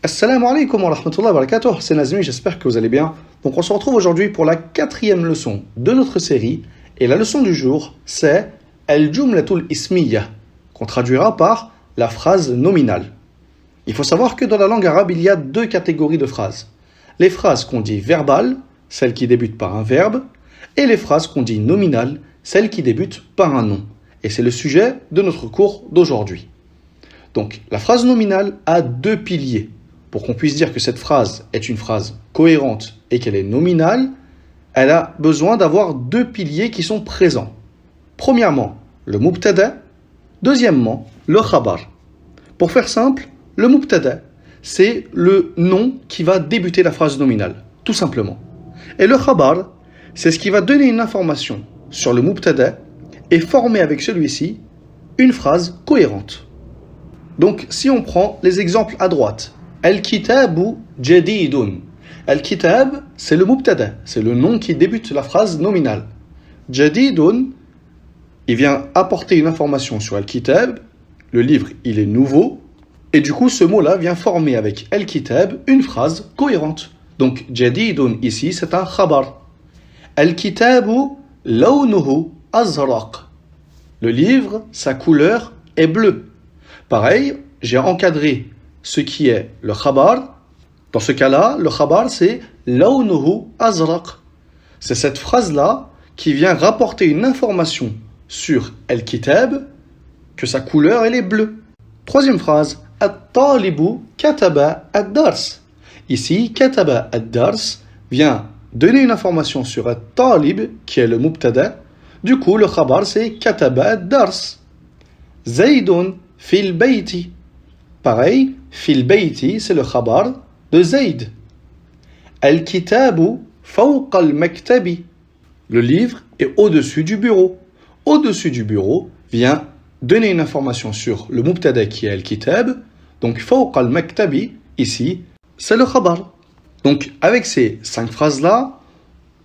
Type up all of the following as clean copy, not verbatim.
Assalamu alaikum wa rahmatullahi wa barakatuh, c'est Nazmi, j'espère que vous allez bien. Donc on se retrouve aujourd'hui pour la 4e leçon de notre série. Et la leçon du jour, c'est Al-Jumlatul Ismiyya, qu'on traduira par la phrase nominale. Il faut savoir que dans la langue arabe, il y a 2 catégories de phrases. Les phrases qu'on dit verbales, celles qui débutent par un verbe, et les phrases qu'on dit nominales, celles qui débutent par un nom. Et c'est le sujet de notre cours d'aujourd'hui. Donc la phrase nominale a 2 piliers. Pour qu'on puisse dire que cette phrase est une phrase cohérente et qu'elle est nominale, elle a besoin d'avoir 2 piliers qui sont présents. Premièrement, le mubtada. Deuxièmement, le khabar. Pour faire simple, le mubtada, c'est le nom qui va débuter la phrase nominale, tout simplement. Et le khabar, c'est ce qui va donner une information sur le mubtada et former avec celui-ci une phrase cohérente. Donc, si on prend les exemples à droite, Al-Kitabu Jadidun. Al-Kitab, c'est le mubtada, c'est le nom qui débute la phrase nominale. Jadidun, il vient apporter une information sur Al-Kitab, le livre, il est nouveau, et du coup, ce mot-là vient former avec Al-Kitab une phrase cohérente. Donc, Jadidun, ici, c'est un khabar. Al-Kitabu lawnuhu azraq. Le livre, sa couleur est bleue. Pareil, j'ai encadré ce qui est le khabar. Dans ce cas-là, le khabar, c'est lawnuhu azraq. C'est cette phrase-là qui vient rapporter une information sur al-kitab, que sa couleur, elle est bleue. Troisième phrase, at-talibu kataba ad-dars. Ici, kataba ad-dars vient donner une information sur at-talib, qui est le mubtada. Du coup, le khabar, c'est kataba ad-dars. Zaydun fil bayti. Pareil, fil bayti, c'est le khabar de Zayd. Al-kitabu fawqa al-maktabi. Le livre est au-dessus du bureau. Au-dessus du bureau vient donner une information sur le mubtada qui est al-kitab. Donc, fawqa al-maktabi, ici, c'est le khabar. Donc, avec ces 5 phrases-là,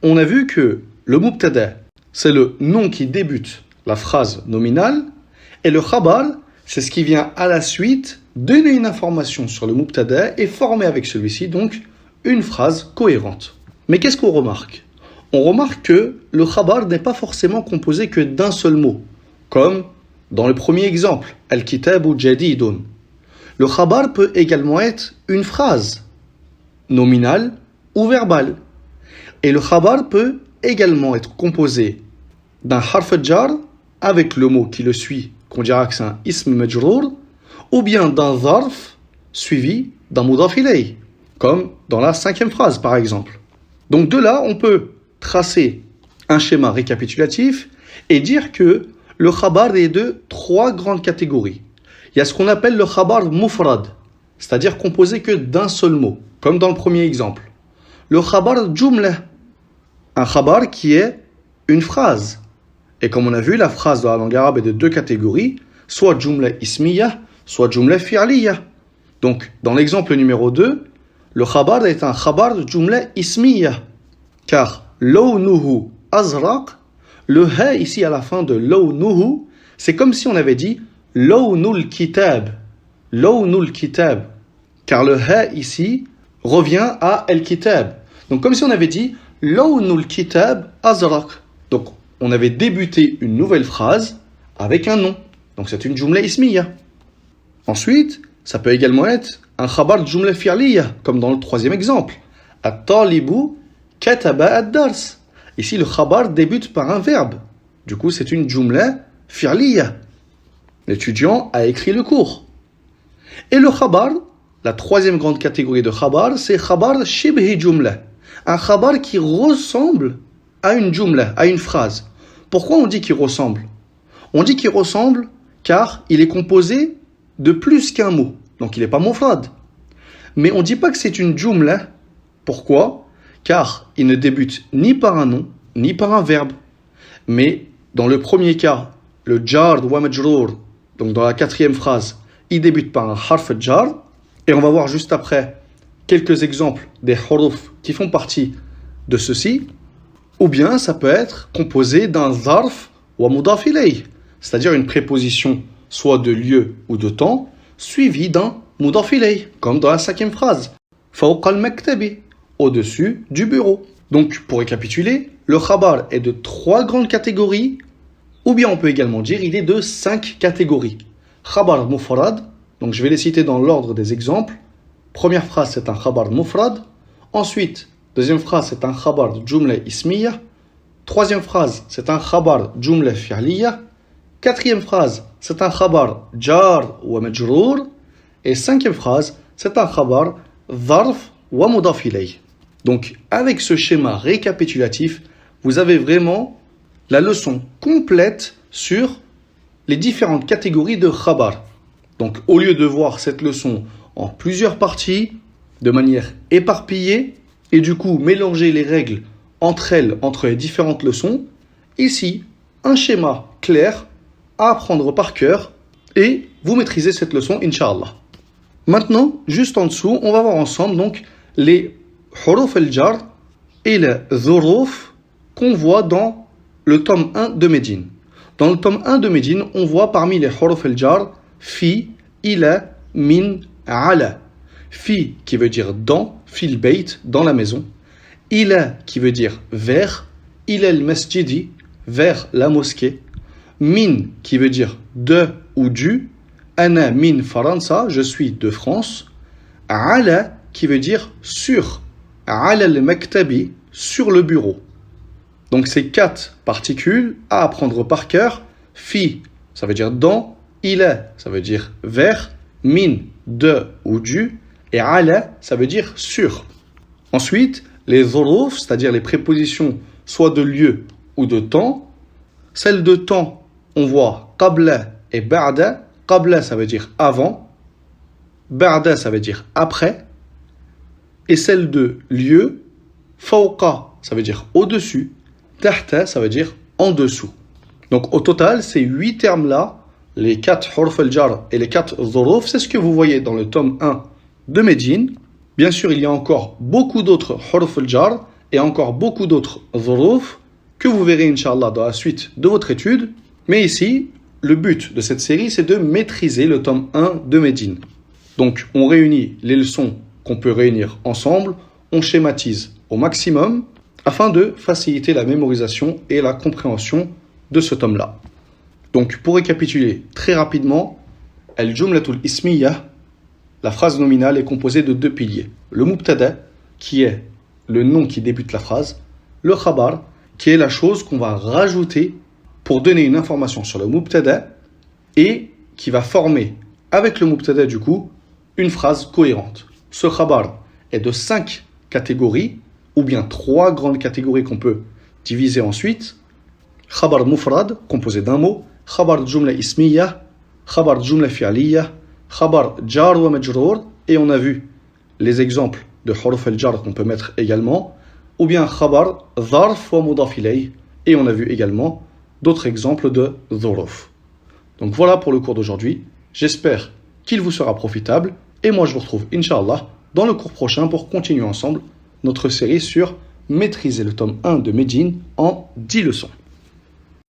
on a vu que le mubtada, c'est le nom qui débute la phrase nominale, et le khabar, c'est ce qui vient à la suite donner une information sur le mubtada et former avec celui-ci donc une phrase cohérente. Mais qu'est-ce qu'on remarque ? On remarque que le khabar n'est pas forcément composé que d'un seul mot, comme dans le premier exemple, Al-Kitabu Jadidun. Le khabar peut également être une phrase nominale ou verbale. Et le khabar peut également être composé d'un harf jar avec le mot qui le suit, qu'on dira que c'est un ism majrour, ou bien d'un zarf suivi d'un mudaf ilayh, comme dans la 5e phrase par exemple. Donc de là, on peut tracer un schéma récapitulatif et dire que le khabar est de 3 grandes catégories. Il y a ce qu'on appelle le khabar mufrad, c'est-à-dire composé que d'un seul mot, comme dans le premier exemple. Le khabar jumla, un khabar qui est une phrase. Et comme on a vu, la phrase dans la langue arabe est de 2 catégories, soit jumla ismiyya, soit jumla fi'liyya. Donc, dans l'exemple numéro 2, le khabar est un khabar jumla ismiyya. Car lawnuhu azraq, le ha ici à la fin de lawnuhu, c'est comme si on avait dit lawnul kitab. Lawnul kitab. Car le ha ici revient à al-kitab. Donc, comme si on avait dit lawnul kitab azraq. Donc, on avait débuté une nouvelle phrase avec un nom. Donc c'est une jumla ismiyya. Ensuite, ça peut également être un khabar jumla fi'liyya, comme dans le 3e exemple. At-talibu kataba ad-dars. Ici, le khabar débute par un verbe. Du coup, c'est une jumla fi'liyya. L'étudiant a écrit le cours. Et le khabar, la 3e grande catégorie de khabar, c'est khabar shibhi jumla. Un khabar qui ressemble à une jumla, à une phrase. Pourquoi on dit qu'il ressemble ? On dit qu'il ressemble car il est composé de plus qu'un mot. Donc il n'est pas mufrad. Mais on ne dit pas que c'est une jumla. Pourquoi ? Car il ne débute ni par un nom, ni par un verbe. Mais dans le premier cas, le jar wa majrour, donc dans la 4e phrase, il débute par un harf jar. Et on va voir juste après quelques exemples des huruf qui font partie de ceci. Ou bien ça peut être composé d'un zarf wa mudaf ilayh, c'est-à-dire une préposition soit de lieu ou de temps, suivie d'un mudaf ilayh, comme dans la 5e phrase. Fawqa al-maktabi, au-dessus du bureau. Donc, pour récapituler, le khabar est de 3 grandes catégories, ou bien on peut également dire il est de 5 catégories. Khabar mufrad, donc je vais les citer dans l'ordre des exemples. Première phrase, c'est un khabar mufrad. Ensuite, deuxième phrase, c'est un khabar jumla ismiya. Troisième phrase, c'est un khabar jumla fi'liya. Quatrième phrase, c'est un khabar jar wa majrour. Et cinquième phrase, c'est un khabar dharf wa mudaf ilayh. Donc, avec ce schéma récapitulatif, vous avez vraiment la leçon complète sur les différentes catégories de khabar. Donc, au lieu de voir cette leçon en plusieurs parties, de manière éparpillée, et du coup mélanger les règles entre elles, entre les différentes leçons, ici, un schéma clair à apprendre par cœur, et vous maîtrisez cette leçon, Inch'Allah. Maintenant, juste en dessous, on va voir ensemble donc les huruf al-jar et les dhuruf qu'on voit dans le tome 1 de Médine. Dans le tome 1 de Médine, on voit parmi les huruf al-jar fi, ila, min, ala. Fi qui veut dire dans, fil bayt, dans la maison. Ila qui veut dire vers, ila al-masjidi, vers la mosquée. Min qui veut dire de ou du. Ana min Faransa, je suis de France. Ala qui veut dire sur. Ala al-maktabi, sur le bureau. Donc ces 4 particules à apprendre par cœur. Fi, ça veut dire dans. Ila, ça veut dire vers. Min, de ou du. Et ala, ça veut dire sur. Ensuite, les dhuruf, c'est-à-dire les prépositions soit de lieu ou de temps. Celle de temps, on voit qabla et ba'da. Qabla, ça veut dire avant. Ba'da, ça veut dire après. Et celle de lieu, fawqa, ça veut dire au-dessus. Tahta, ça veut dire en dessous. Donc au total, ces 8 termes-là, les 4 huruf al-jar et les 4 dhuruf, c'est ce que vous voyez dans le tome 1 de Médine. Bien sûr, il y a encore beaucoup d'autres huruf al-jar et encore beaucoup d'autres dhuruf que vous verrez, Inch'Allah, dans la suite de votre étude. Mais ici, le but de cette série, c'est de maîtriser le tome 1 de Médine. Donc, on réunit les leçons qu'on peut réunir ensemble, on schématise au maximum afin de faciliter la mémorisation et la compréhension de ce tome-là. Donc, pour récapituler très rapidement, al-jumlatul ismiyya, la phrase nominale est composée de 2 piliers. Le mubtada, qui est le nom qui débute la phrase, le khabar, qui est la chose qu'on va rajouter pour donner une information sur le mubtada et qui va former, avec le mubtada du coup, une phrase cohérente. Ce khabar est de 5 catégories, ou bien 3 grandes catégories qu'on peut diviser ensuite. Khabar mufrad, composé d'un mot, khabar jumla ismiya, khabar jumla fi'liya, khabar jar wa majrour, et on a vu les exemples de huruf al-jar qu'on peut mettre également, ou bien khabar dharf wa mudaf ilayh, et on a vu également d'autres exemples de dhuruf. Donc voilà pour le cours d'aujourd'hui. J'espère qu'il vous sera profitable, et moi je vous retrouve Inch'Allah dans le cours prochain pour continuer ensemble notre série sur maîtriser le tome 1 de Médine en 10 leçons.